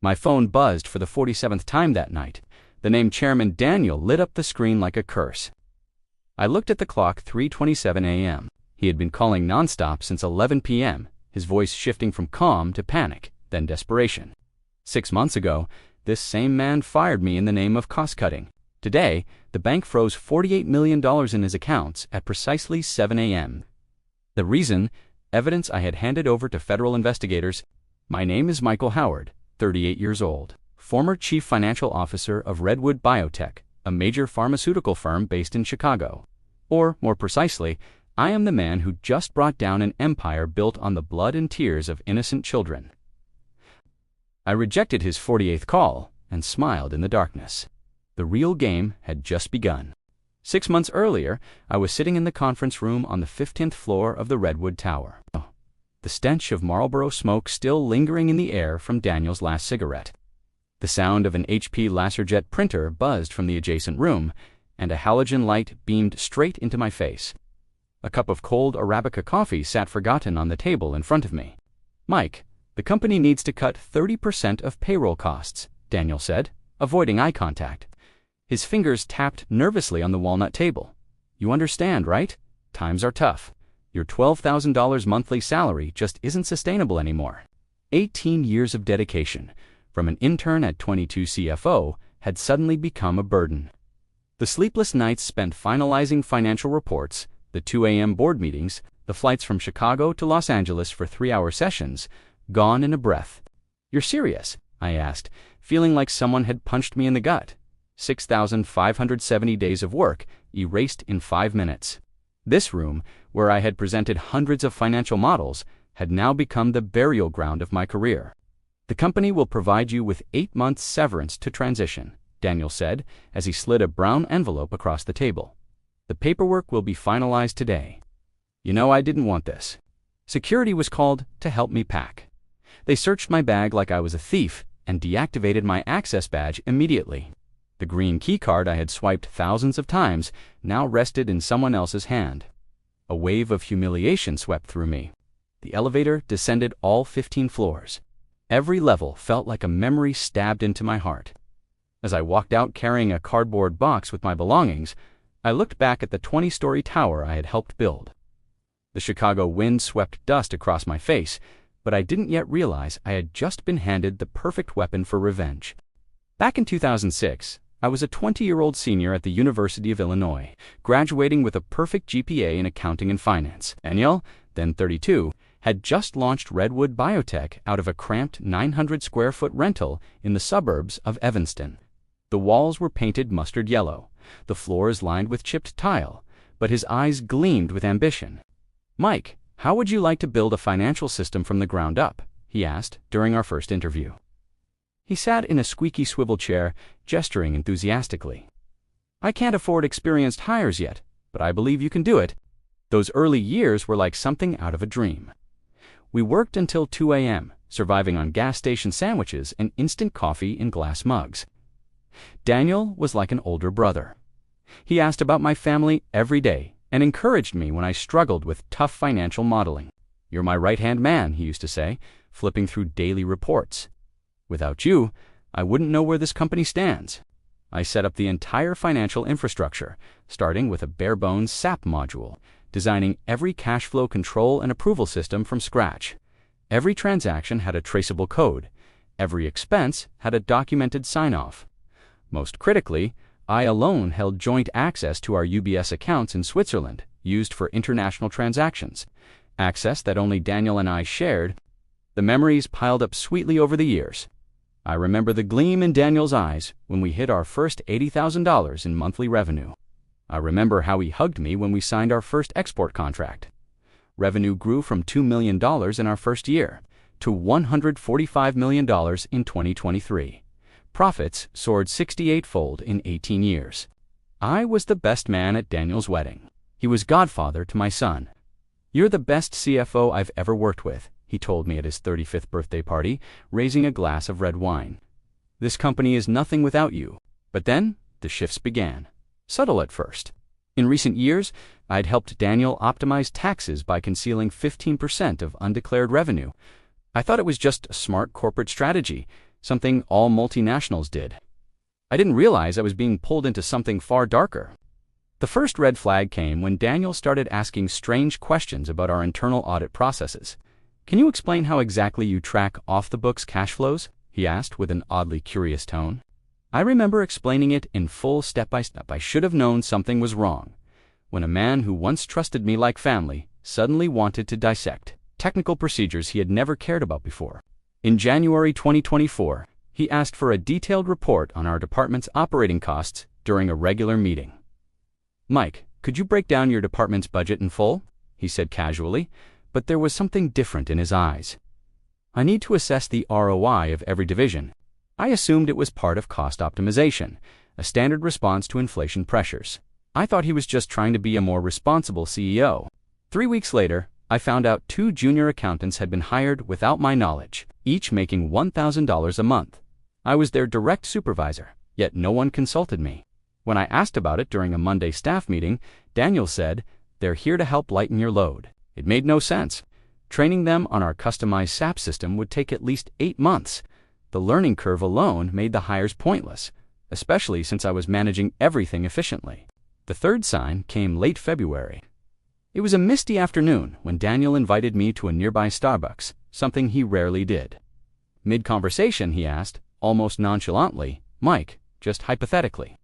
My phone buzzed for the 47th time that night. The name Chairman Daniel lit up the screen like a curse. I looked at the clock, 3:27 a.m. He had been calling nonstop since 11 p.m., his voice shifting from calm to panic, then desperation. 6 months ago, this same man fired me in the name of cost-cutting. Today, the bank froze $48 million in his accounts at precisely 7 a.m. The reason? Evidence I had handed over to federal investigators. My name is Michael Howard, 38 years old, former chief financial officer of Redwood Biotech, a major pharmaceutical firm based in Chicago. Or, more precisely, I am the man who just brought down an empire built on the blood and tears of innocent children. I rejected his 48th call and smiled in the darkness. The real game had just begun. 6 months earlier, I was sitting in the conference room on the 15th floor of the Redwood Tower. The stench of Marlboro smoke still lingering in the air from Daniel's last cigarette. The sound of an HP Laserjet printer buzzed from the adjacent room, and a halogen light beamed straight into my face. A cup of cold Arabica coffee sat forgotten on the table in front of me. "Mike, the company needs to cut 30% of payroll costs," Daniel said, avoiding eye contact. His fingers tapped nervously on the walnut table. "You understand, right? Times are tough. Your $12,000 monthly salary just isn't sustainable anymore." 18 years of dedication, from an intern at 22 CFO, had suddenly become a burden. The sleepless nights spent finalizing financial reports, the 2 a.m. board meetings, the flights from Chicago to Los Angeles for 3-hour sessions, gone in a breath. "You're serious?" I asked, feeling like someone had punched me in the gut. 6,570 days of work erased in 5 minutes. This room, where I had presented hundreds of financial models, had now become the burial ground of my career. "The company will provide you with 8 months severance to transition," Daniel said as he slid a brown envelope across the table. "The paperwork will be finalized today." You know, I didn't want this. Security was called to help me pack. They searched my bag like I was a thief and deactivated my access badge immediately. The green key card I had swiped thousands of times now rested in someone else's hand. A wave of humiliation swept through me. The elevator descended all 15 floors. Every level felt like a memory stabbed into my heart. As I walked out carrying a cardboard box with my belongings, I looked back at the 20-story tower I had helped build. The Chicago wind swept dust across my face, but I didn't yet realize I had just been handed the perfect weapon for revenge. Back in 2006, I was a 20-year-old senior at the University of Illinois, graduating with a perfect GPA in accounting and finance. Daniel, then 32, had just launched Redwood Biotech out of a cramped 900-square-foot rental in the suburbs of Evanston. The walls were painted mustard yellow, the floors lined with chipped tile, but his eyes gleamed with ambition. "Mike, how would you like to build a financial system from the ground up?" he asked during our first interview. He sat in a squeaky swivel chair, gesturing enthusiastically. "I can't afford experienced hires yet, but I believe you can do it." Those early years were like something out of a dream. We worked until 2 a.m., surviving on gas station sandwiches and instant coffee in glass mugs. Daniel was like an older brother. He asked about my family every day and encouraged me when I struggled with tough financial modeling. "You're my right-hand man," he used to say, flipping through daily reports. "Without you, I wouldn't know where this company stands." I set up the entire financial infrastructure, starting with a bare-bones SAP module, designing every cash flow control and approval system from scratch. Every transaction had a traceable code. Every expense had a documented sign-off. Most critically, I alone held joint access to our UBS accounts in Switzerland, used for international transactions, access that only Daniel and I shared. The memories piled up sweetly over the years. I remember the gleam in Daniel's eyes when we hit our first $80,000 in monthly revenue. I remember how he hugged me when we signed our first export contract. Revenue grew from $2 million in our first year to $145 million in 2023. Profits soared 68-fold in 18 years. I was the best man at Daniel's wedding. He was godfather to my son. "You're the best CFO I've ever worked with," he told me at his 35th birthday party, raising a glass of red wine. "This company is nothing without you." But then, the shifts began. Subtle at first. In recent years, I'd helped Daniel optimize taxes by concealing 15% of undeclared revenue. I thought it was just a smart corporate strategy, something all multinationals did. I didn't realize I was being pulled into something far darker. The first red flag came when Daniel started asking strange questions about our internal audit processes. "Can you explain how exactly you track off-the-books cash flows?" he asked with an oddly curious tone. I remember explaining it in full step-by-step. I should have known something was wrong when a man who once trusted me like family suddenly wanted to dissect technical procedures he had never cared about before. In January 2024, he asked for a detailed report on our department's operating costs during a regular meeting. "Mike, could you break down your department's budget in full?" he said casually, but there was something different in his eyes. "I need to assess the ROI of every division." I assumed it was part of cost optimization, a standard response to inflation pressures. I thought he was just trying to be a more responsible CEO. 3 weeks later, I found out 2 junior accountants had been hired without my knowledge, each making $1,000 a month. I was their direct supervisor, yet no one consulted me. When I asked about it during a Monday staff meeting, Daniel said, "They're here to help lighten your load." It made no sense. Training them on our customized SAP system would take at least 8 months. The learning curve alone made the hires pointless, especially since I was managing everything efficiently. The third sign came late February. It was a misty afternoon when Daniel invited me to a nearby Starbucks, something he rarely did. Mid-conversation, he asked, almost nonchalantly, "Mike, just hypothetically,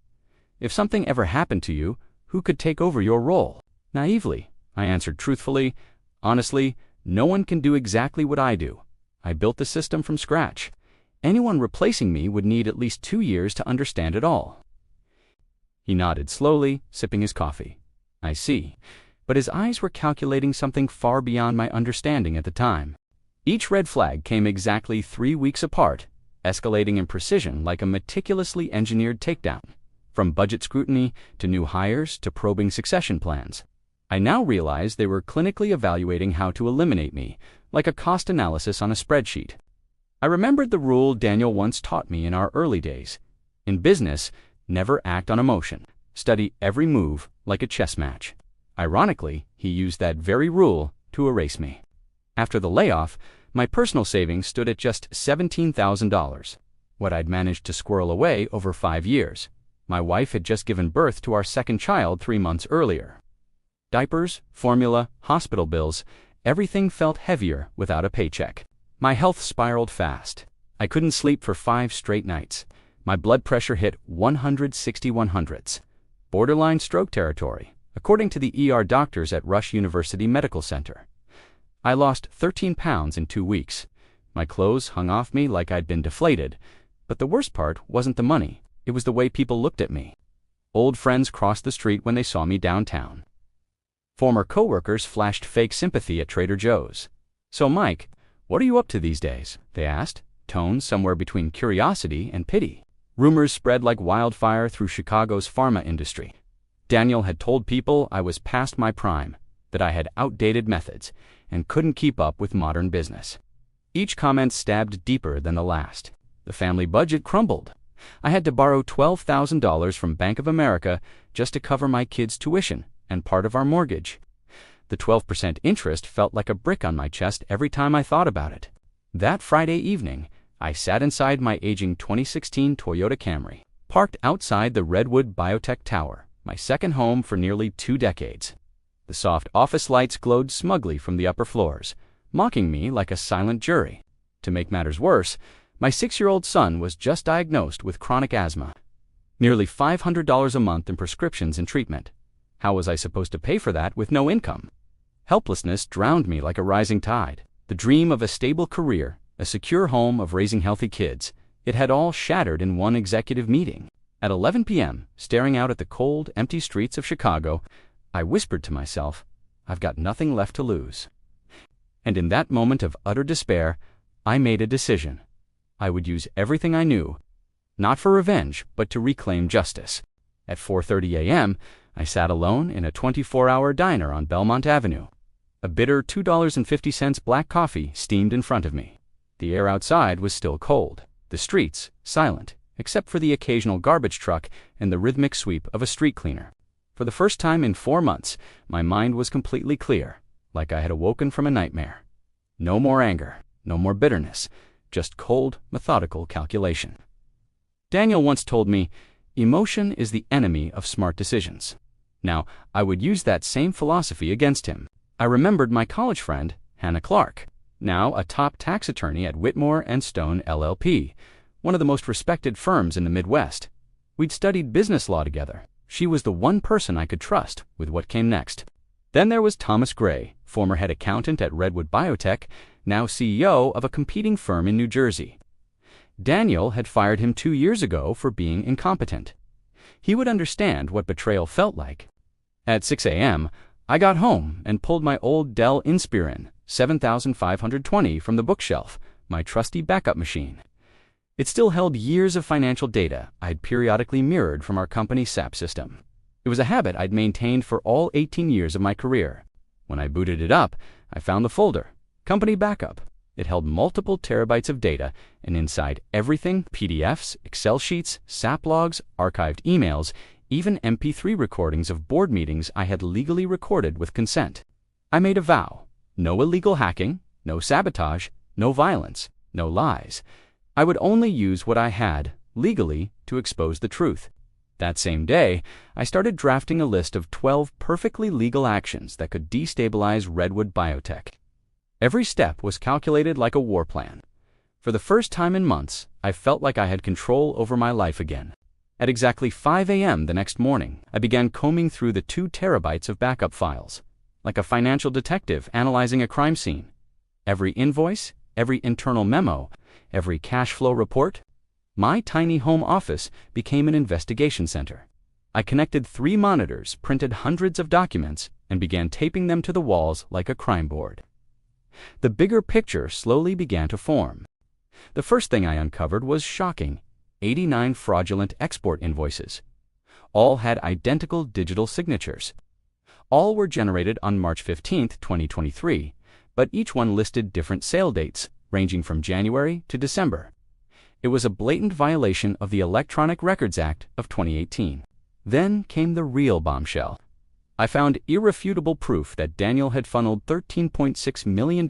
if something ever happened to you, who could take over your role?" Naively, I answered truthfully, "Honestly, no one can do exactly what I do. I built the system from scratch. Anyone replacing me would need at least 2 years to understand it all." He nodded slowly, sipping his coffee. "I see." But his eyes were calculating something far beyond my understanding at the time. Each red flag came exactly 3 weeks apart, escalating in precision like a meticulously engineered takedown, from budget scrutiny to new hires to probing succession plans. I now realized they were clinically evaluating how to eliminate me, like a cost analysis on a spreadsheet. I remembered the rule Daniel once taught me in our early days. In business, never act on emotion. Study every move like a chess match. Ironically, he used that very rule to erase me. After the layoff, my personal savings stood at just $17,000, what I'd managed to squirrel away over 5 years. My wife had just given birth to our second child 3 months earlier. Diapers, formula, hospital bills, everything felt heavier without a paycheck. My health spiraled fast. I couldn't sleep for 5 straight nights. My blood pressure hit 160/100s, borderline stroke territory, according to the ER doctors at Rush University Medical Center. I lost 13 pounds in 2 weeks. My clothes hung off me like I'd been deflated, but the worst part wasn't the money. It was the way people looked at me. Old friends crossed the street when they saw me downtown. Former coworkers flashed fake sympathy at Trader Joe's. "So Mike, what are you up to these days?" they asked, tone somewhere between curiosity and pity. Rumors spread like wildfire through Chicago's pharma industry. Daniel had told people I was past my prime, that I had outdated methods, and couldn't keep up with modern business. Each comment stabbed deeper than the last. The family budget crumbled. I had to borrow $12,000 from Bank of America just to cover my kids' tuition and part of our mortgage. The 12% interest felt like a brick on my chest every time I thought about it. That Friday evening, I sat inside my aging 2016 Toyota Camry, parked outside the Redwood Biotech Tower, my second home for nearly 2 decades. The soft office lights glowed smugly from the upper floors, mocking me like a silent jury. To make matters worse, my 6-year-old son was just diagnosed with chronic asthma. Nearly $500 a month in prescriptions and treatment. How was I supposed to pay for that with no income? Helplessness drowned me like a rising tide. The dream of a stable career, a secure home of raising healthy kids, it had all shattered in one executive meeting. At 11 p.m., staring out at the cold, empty streets of Chicago, I whispered to myself, "I've got nothing left to lose." And in that moment of utter despair, I made a decision. I would use everything I knew, not for revenge, but to reclaim justice. At 4:30 a.m., I sat alone in a 24-hour diner on Belmont Avenue. A bitter $2.50 black coffee steamed in front of me. The air outside was still cold. The streets silent, except for the occasional garbage truck and the rhythmic sweep of a street cleaner. For the first time in 4 months, my mind was completely clear, like I had awoken from a nightmare. No more anger, no more bitterness, just cold, methodical calculation. Daniel once told me, "Emotion is the enemy of smart decisions." Now, I would use that same philosophy against him. I remembered my college friend, Hannah Clark, now a top tax attorney at Whitmore and Stone LLP, one of the most respected firms in the Midwest. We'd studied business law together. She was the one person I could trust with what came next. Then there was Thomas Gray, former head accountant at Redwood Biotech, now CEO of a competing firm in New Jersey. Daniel had fired him 2 years ago for being incompetent. He would understand what betrayal felt like. At 6 a.m., I got home and pulled my old Dell Inspiron 7520 from the bookshelf, my trusty backup machine. It still held years of financial data I had periodically mirrored from our company's SAP system. It was a habit I'd maintained for all 18 years of my career. When I booted it up, I found the folder, Company Backup. It held multiple terabytes of data, and inside everything, PDFs, Excel sheets, SAP logs, archived emails, even MP3 recordings of board meetings I had legally recorded with consent. I made a vow: no illegal hacking, no sabotage, no violence, no lies. I would only use what I had, legally, to expose the truth. That same day, I started drafting a list of 12 perfectly legal actions that could destabilize Redwood Biotech. Every step was calculated like a war plan. For the first time in months, I felt like I had control over my life again. At exactly 5 a.m. the next morning, I began combing through the 2 terabytes of backup files, like a financial detective analyzing a crime scene. Every invoice, every internal memo, every cash flow report. My tiny home office became an investigation center. I connected 3 monitors, printed hundreds of documents, and began taping them to the walls like a crime board. The bigger picture slowly began to form. The first thing I uncovered was shocking: 89 fraudulent export invoices. All had identical digital signatures. All were generated on March 15, 2023, but each one listed different sale dates, ranging from January to December. It was a blatant violation of the Electronic Records Act of 2018. Then came the real bombshell. I found irrefutable proof that Daniel had funneled $13.6 million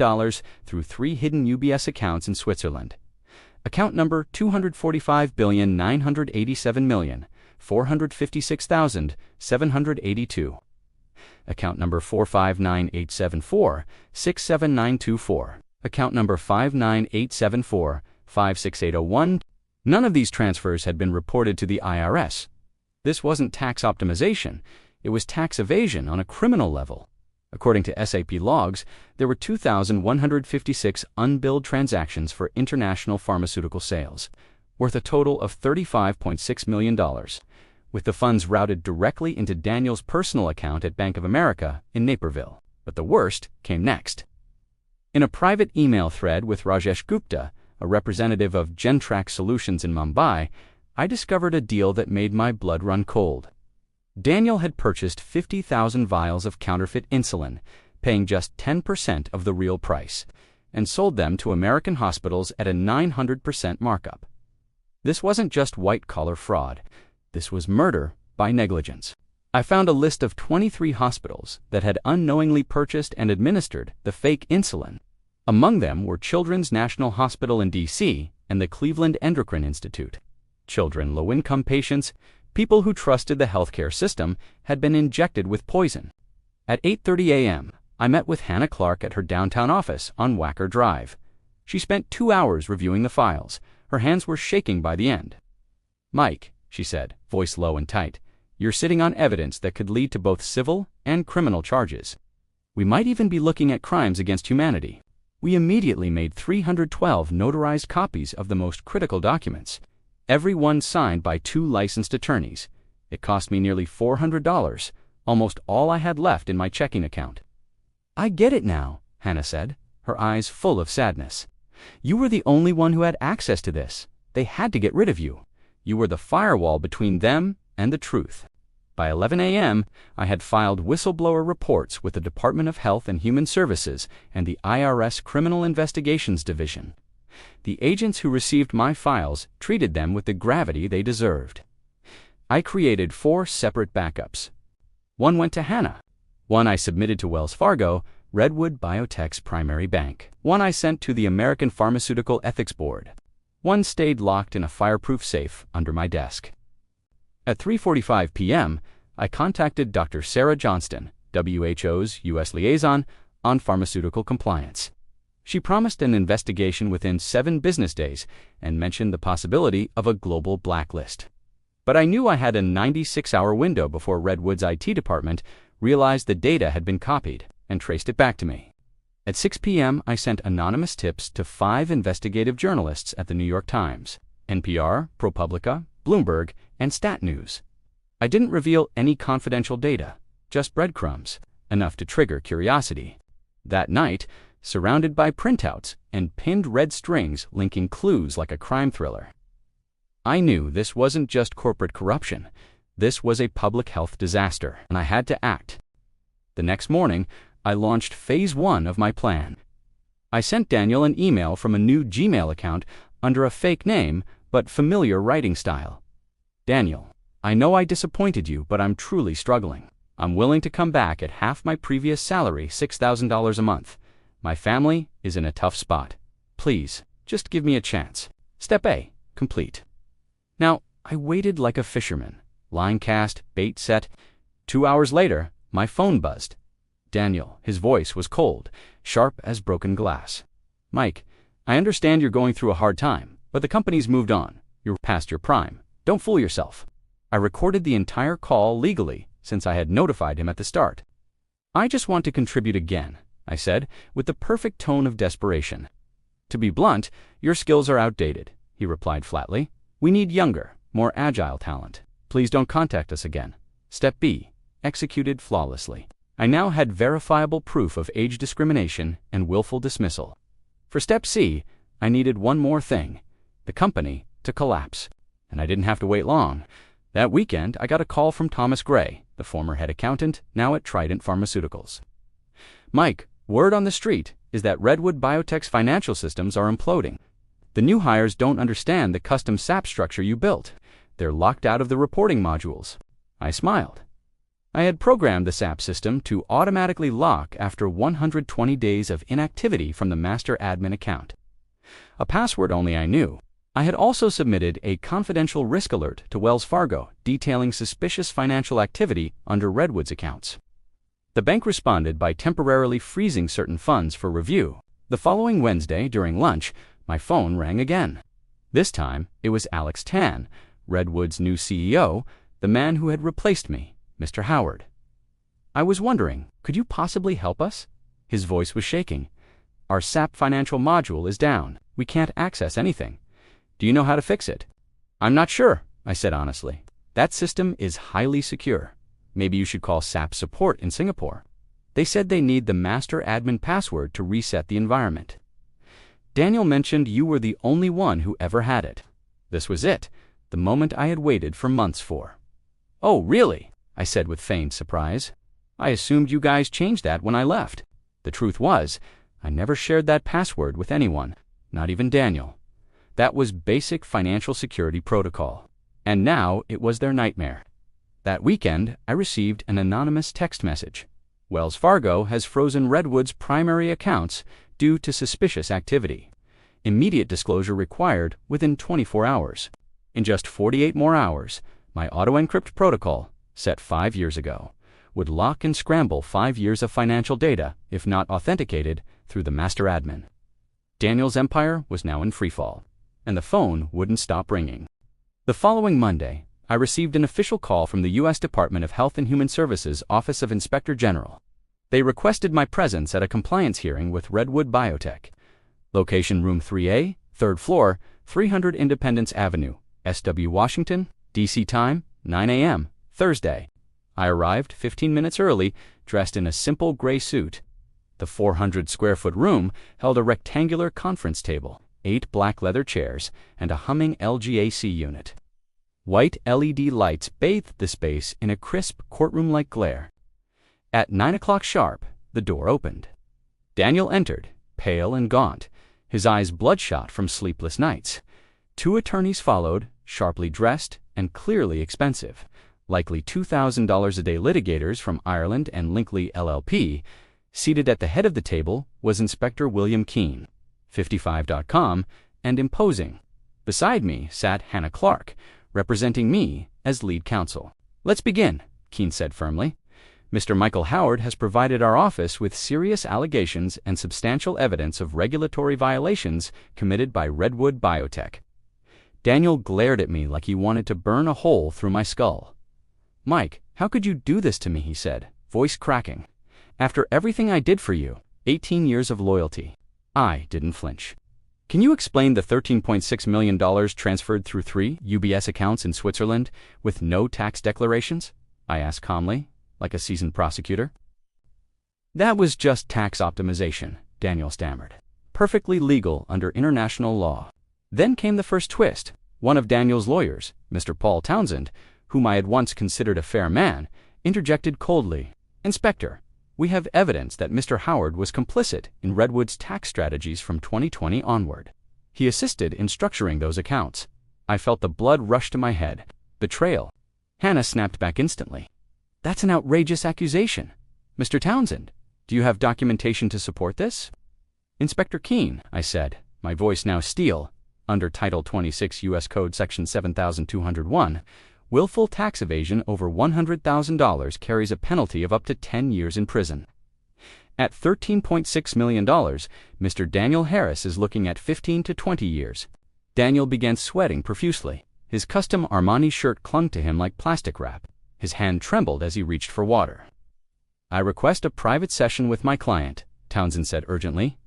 through 3 hidden UBS accounts in Switzerland. Account number 245,987,456,782. Account number 459,874,67924. Account number 59874,56801. None of these transfers had been reported to the IRS. This wasn't tax optimization. It was tax evasion on a criminal level. According to SAP logs, there were 2,156 unbilled transactions for international pharmaceutical sales, worth a total of $35.6 million, with the funds routed directly into Daniel's personal account at Bank of America in Naperville. But the worst came next. In a private email thread with Rajesh Gupta, a representative of Gentrack Solutions in Mumbai, I discovered a deal that made my blood run cold. Daniel had purchased 50,000 vials of counterfeit insulin, paying just 10% of the real price, and sold them to American hospitals at a 900% markup. This wasn't just white-collar fraud. This was murder by negligence. I found a list of 23 hospitals that had unknowingly purchased and administered the fake insulin. Among them were Children's National Hospital in D.C. and the Cleveland Endocrine Institute. Children, low-income patients, people who trusted the healthcare system, had been injected with poison. At 8:30 a.m., I met with Hannah Clark at her downtown office on Wacker Drive. She spent 2 hours reviewing the files. Her hands were shaking by the end. "Mike," she said, voice low and tight, "you're sitting on evidence that could lead to both civil and criminal charges. We might even be looking at crimes against humanity." We immediately made 312 notarized copies of the most critical documents, every one signed by 2 licensed attorneys. It cost me nearly $400, almost all I had left in my checking account. "I get it now," Hannah said, her eyes full of sadness. "You were the only one who had access to this. They had to get rid of you. You were the firewall between them and the truth." By 11 a.m., I had filed whistleblower reports with the Department of Health and Human Services and the IRS Criminal Investigations Division. The agents who received my files treated them with the gravity they deserved. I created 4 separate backups. One went to Hannah. One I submitted to Wells Fargo, Redwood Biotech's primary bank. One I sent to the American Pharmaceutical Ethics Board. One stayed locked in a fireproof safe under my desk. At 3:45 p.m., I contacted Dr. Sarah Johnston, WHO's U.S. liaison on pharmaceutical compliance. She promised an investigation within 7 business days and mentioned the possibility of a global blacklist. But I knew I had a 96-hour window before Redwood's IT department realized the data had been copied and traced it back to me. At 6 p.m., I sent anonymous tips to 5 investigative journalists at the New York Times, NPR, ProPublica, Bloomberg, and Stat News. I didn't reveal any confidential data, just breadcrumbs, enough to trigger curiosity. That night, surrounded by printouts and pinned red strings linking clues like a crime thriller, I knew this wasn't just corporate corruption. This was a public health disaster, and I had to act. The next morning, I launched Phase 1 of my plan. I sent Daniel an email from a new Gmail account under a fake name but familiar writing style. Daniel, I know I disappointed you, but I'm truly struggling. I'm willing to come back at half my previous salary, $6,000 a month. My family is in a tough spot. Please, just give me a chance. Step A, complete. Now, I waited like a fisherman. Line cast, bait set. 2 hours later, my phone buzzed. Daniel, his voice was cold, sharp as broken glass. Mike, I understand you're going through a hard time, but the company's moved on. You're past your prime. Don't fool yourself. I recorded the entire call legally, since I had notified him at the start. I just want to contribute again, I said, with the perfect tone of desperation. To be blunt, your skills are outdated, he replied flatly. We need younger, more agile talent. Please don't contact us again. Step B, executed flawlessly. I now had verifiable proof of age discrimination and willful dismissal. For Step C, I needed one more thing, the company to collapse. And I didn't have to wait long. That weekend, I got a call from Thomas Gray, the former head accountant, now at Trident Pharmaceuticals. Mike, word on the street is that Redwood Biotech's financial systems are imploding. The new hires don't understand the custom SAP structure you built. They're locked out of the reporting modules. I smiled. I had programmed the SAP system to automatically lock after 120 days of inactivity from the master admin account. A password only I knew. I had also submitted a confidential risk alert to Wells Fargo detailing suspicious financial activity under Redwood's accounts. The bank responded by temporarily freezing certain funds for review. The following Wednesday, during lunch, my phone rang again. This time, it was Alex Tan, Redwood's new CEO, the man who had replaced me, Mr. Howard. I was wondering, could you possibly help us? His voice was shaking. Our SAP financial module is down. We can't access anything. Do you know how to fix it? I'm not sure, I said honestly. That system is highly secure. Maybe you should call SAP support in Singapore. They said they need the master admin password to reset the environment. Daniel mentioned you were the only one who ever had it. This was it, the moment I had waited for months for. Oh, really? I said with feigned surprise. I assumed you guys changed that when I left. The truth was, I never shared that password with anyone, not even Daniel. That was basic financial security protocol. And now it was their nightmare. That weekend, I received an anonymous text message. Wells Fargo has frozen Redwood's primary accounts due to suspicious activity. Immediate disclosure required within 24 hours. In just 48 more hours, my auto-encrypt protocol, set 5 years ago, would lock and scramble 5 years of financial data if not authenticated through the master admin. Daniel's empire was now in freefall, and the phone wouldn't stop ringing. The following Monday, I received an official call from the U.S. Department of Health and Human Services Office of Inspector General. They requested my presence at a compliance hearing with Redwood Biotech. Location Room 3A, 3rd floor, 300 Independence Avenue, SW Washington, D.C. Time, 9 a.m., Thursday. I arrived 15 minutes early, dressed in a simple gray suit. The 400-square-foot room held a rectangular conference table, 8 black leather chairs, and a humming LGAC unit. White LED lights bathed the space in a crisp, courtroom-like glare. At 9 o'clock sharp, the door opened. Daniel entered, pale and gaunt, his eyes bloodshot from sleepless nights. 2 attorneys followed, sharply dressed and clearly expensive, likely $2,000 a day litigators from Ireland and Linkley LLP, Seated at the head of the table was Inspector William Keene, 55.com, and imposing. Beside me sat Hannah Clark, representing me as lead counsel. "Let's begin," Keene said firmly. "Mr. Michael Howard has provided our office with serious allegations and substantial evidence of regulatory violations committed by Redwood Biotech." Daniel glared at me like he wanted to burn a hole through my skull. "Mike, how could you do this to me?" he said, voice cracking. "After everything I did for you, 18 years of loyalty." I didn't flinch. "Can you explain the $13.6 million transferred through 3 UBS accounts in Switzerland with no tax declarations?" I asked calmly, like a seasoned prosecutor. "That was just tax optimization," Daniel stammered. "Perfectly legal under international law." Then came the first twist. One of Daniel's lawyers, Mr. Paul Townsend, whom I had once considered a fair man, interjected coldly, "Inspector, we have evidence that Mr. Howard was complicit in Redwood's tax strategies from 2020 onward. He assisted in structuring those accounts." I felt the blood rush to my head. Betrayal. Hannah snapped back instantly. "That's an outrageous accusation. Mr. Townsend, do you have documentation to support this?" "Inspector Keene," I said, my voice now steel, under Title 26 U.S. Code Section 7201, willful tax evasion over $100,000 carries a penalty of up to 10 years in prison. At $13.6 million, Mr. Daniel Harris is looking at 15 to 20 years. Daniel began sweating profusely. His custom Armani shirt clung to him like plastic wrap. His hand trembled as he reached for water. "I request a private session with my client," Townsend said urgently.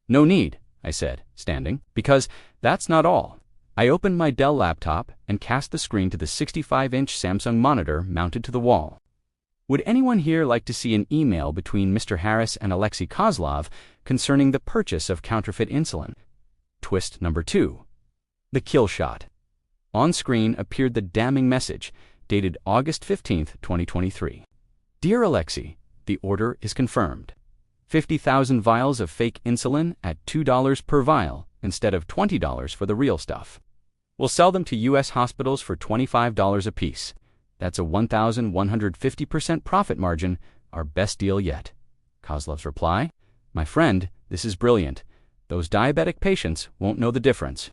"No need," I said, standing, "because that's not all." I opened my Dell laptop and cast the screen to the 65-inch Samsung monitor mounted to the wall. "Would anyone here like to see an email between Mr. Harris and Alexei Kozlov concerning the purchase of counterfeit insulin?" Twist number 2. The kill shot. On screen appeared the damning message, dated August 15, 2023. "Dear Alexei, the order is confirmed. 50,000 vials of fake insulin at $2 per vial instead of $20 for the real stuff. We'll sell them to U.S. hospitals for $25 apiece. That's a 1,150% profit margin, our best deal yet." Kozlov's reply: "My friend, this is brilliant. Those diabetic patients won't know the difference.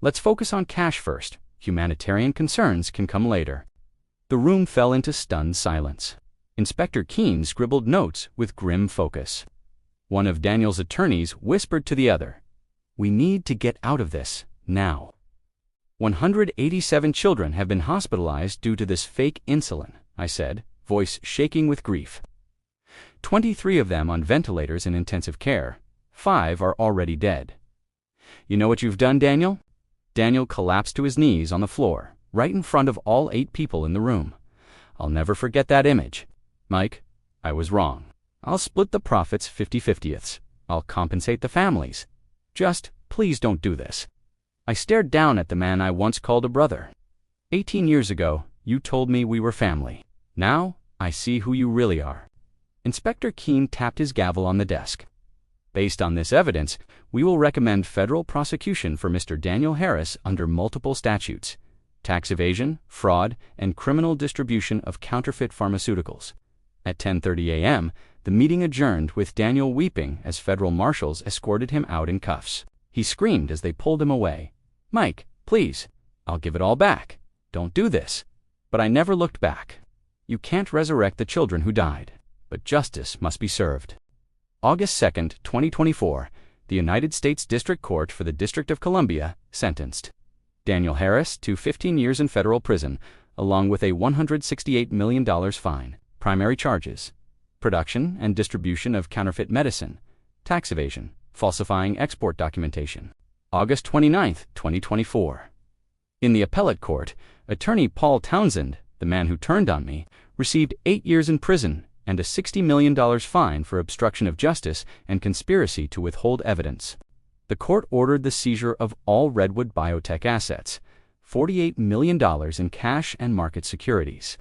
Let's focus on cash first. Humanitarian concerns can come later." The room fell into stunned silence. Inspector Keene scribbled notes with grim focus. One of Daniel's attorneys whispered to the other, "We need to get out of this, now. 187 children have been hospitalized due to this fake insulin," I said, voice shaking with grief. 23 of them on ventilators in intensive care. 5 are already dead. "You know what you've done, Daniel?" Daniel collapsed to his knees on the floor, right in front of all 8 people in the room. "I'll never forget that image. Mike, I was wrong. I'll split the profits 50/50ths. I'll compensate the families. Just, please don't do this." I stared down at the man I once called a brother. 18 years ago, you told me we were family. Now, I see who you really are. Inspector Keene tapped his gavel on the desk. "Based on this evidence, we will recommend federal prosecution for Mr. Daniel Harris under multiple statutes: tax evasion, fraud, and criminal distribution of counterfeit pharmaceuticals." At 10:30 a.m., the meeting adjourned with Daniel weeping as federal marshals escorted him out in cuffs. He screamed as they pulled him away. "Mike, please, I'll give it all back. Don't do this." But I never looked back. You can't resurrect the children who died, but justice must be served. August 2, 2024, the United States District Court for the District of Columbia sentenced Daniel Harris to 15 years in federal prison, along with a $168 million fine. Primary charges: production and distribution of counterfeit medicine, tax evasion, falsifying export documentation. August 29, 2024. In the appellate court, attorney Paul Townsend, the man who turned on me, received 8 years in prison and a $60 million fine for obstruction of justice and conspiracy to withhold evidence. The court ordered the seizure of all Redwood Biotech assets, $48 million in cash and market securities,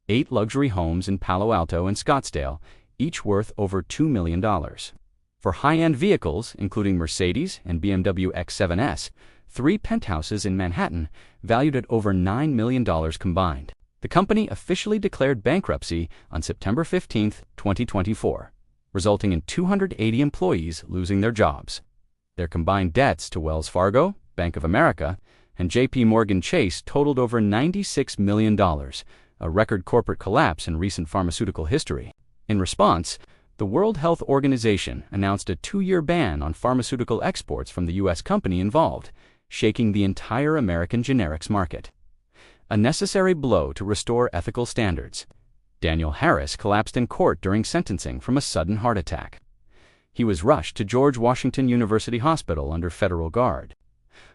8 luxury homes in Palo Alto and Scottsdale, each worth over $2 million. For high-end vehicles, including Mercedes and BMW X7s, 3 penthouses in Manhattan, valued at over $9 million combined. The company officially declared bankruptcy on September 15, 2024. resulting in 280 employees losing their jobs. Their combined debts to Wells Fargo, Bank of America, and J.P. Morgan Chase totaled over $96 million, a record corporate collapse in recent pharmaceutical history. In response, the World Health Organization announced a 2-year ban on pharmaceutical exports from the U.S. company involved, shaking the entire American generics market. A necessary blow to restore ethical standards. Daniel Harris collapsed in court during sentencing from a sudden heart attack. He was rushed to George Washington University Hospital under federal guard.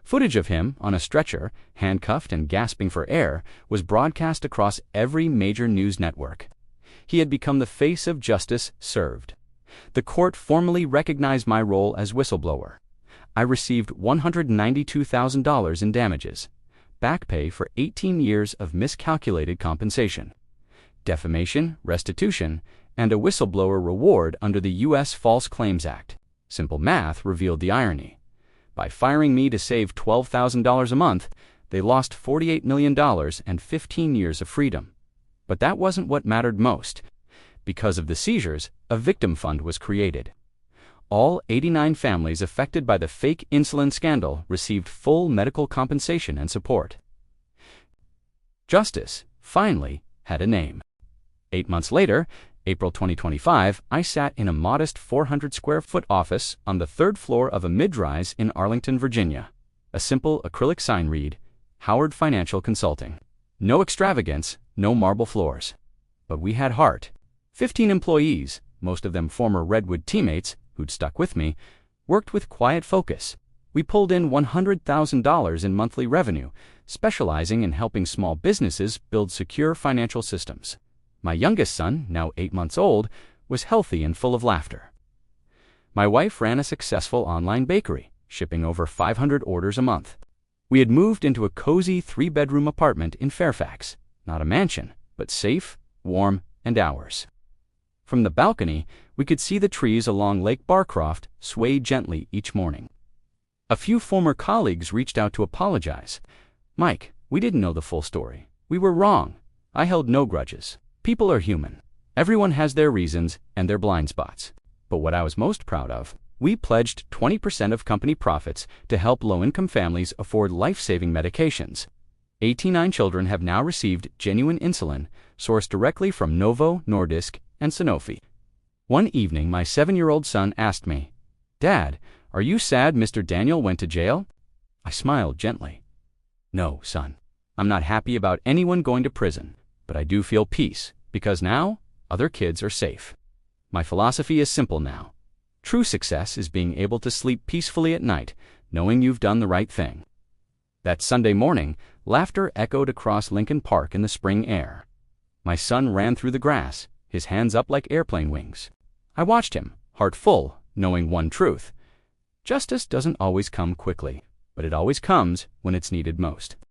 Footage of him on a stretcher, handcuffed and gasping for air, was broadcast across every major news network. He had become the face of justice served. The court formally recognized my role as whistleblower. I received $192,000 in damages, back pay for 18 years of miscalculated compensation, defamation, restitution, and a whistleblower reward under the U.S. False Claims Act. Simple math revealed the irony. By firing me to save $12,000 a month, they lost $48 million and 15 years of freedom. But that wasn't what mattered most. Because of the seizures, a victim fund was created. All 89 families affected by the fake insulin scandal received full medical compensation and support. Justice, finally, had a name. 8 months later, April 2025, I sat in a modest 400-square-foot office on the 3rd floor of a mid-rise in Arlington, Virginia. A simple acrylic sign read, Howard Financial Consulting. No extravagance, no marble floors. But we had heart. 15 employees, most of them former Redwood teammates who'd stuck with me, worked with quiet focus. We pulled in $100,000 in monthly revenue, specializing in helping small businesses build secure financial systems. My youngest son, now 8 months old, was healthy and full of laughter. My wife ran a successful online bakery, shipping over 500 orders a month. We had moved into a cozy 3-bedroom apartment in Fairfax, not a mansion, but safe, warm, and ours. From the balcony, we could see the trees along Lake Barcroft sway gently each morning. A few former colleagues reached out to apologize. Mike, we didn't know the full story. We were wrong. I held no grudges. People are human. Everyone has their reasons and their blind spots. But what I was most proud of, we pledged 20% of company profits to help low-income families afford life-saving medications. 89 children have now received genuine insulin, sourced directly from Novo Nordisk and Sanofi. One evening, my 7-year-old son asked me, "Dad, are you sad Mr. Daniel went to jail?" I smiled gently. "No, son. I'm not happy about anyone going to prison, but I do feel peace, because now, other kids are safe." My philosophy is simple now. True success is being able to sleep peacefully at night, knowing you've done the right thing. That Sunday morning, laughter echoed across Lincoln Park in the spring air. My son ran through the grass, his hands up like airplane wings. I watched him, heart full, knowing one truth. Justice doesn't always come quickly, but it always comes when it's needed most.